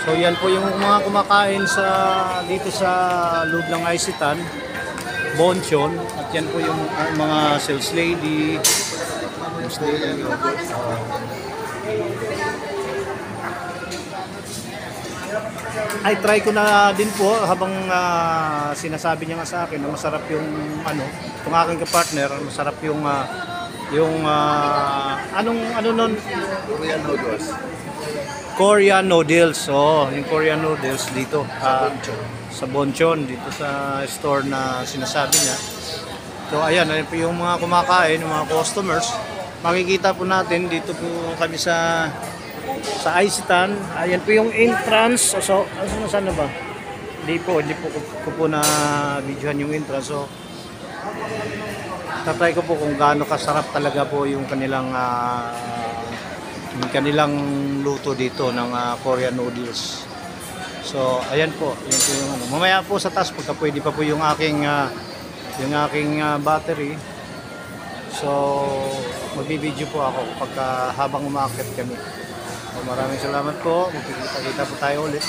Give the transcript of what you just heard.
So yan po yung mga kumakain sa dito sa loob ng Isitan, Bonchon, at yan po yung mga sales lady. Ay try ko na din po habang sinasabi niya nga sa akin na masarap yung itong aking kapartner, masarap yung ano nun, Korean noodles. Korean noodles. Oh, yung Korean noodles dito sa Bonchon, dito sa store na sinasabi niya. So ayan po yung mga kumakain, yung mga customers. Makikita po natin dito po kami sa Isitan. Ayan po yung entrance. So saan na ba? Hindi po ko na videohan yung entrance. So tatry ko po kung gaano kasarap talaga po yung kanilang luto dito ng Korean noodles. So ayan po, yun po yung ano. Mamaya po sa taas pagka pwede pa po yung aking battery. So magbibideo po ako pagka habang umaakit kami. So, maraming salamat po. Magkikita po tayo ulit.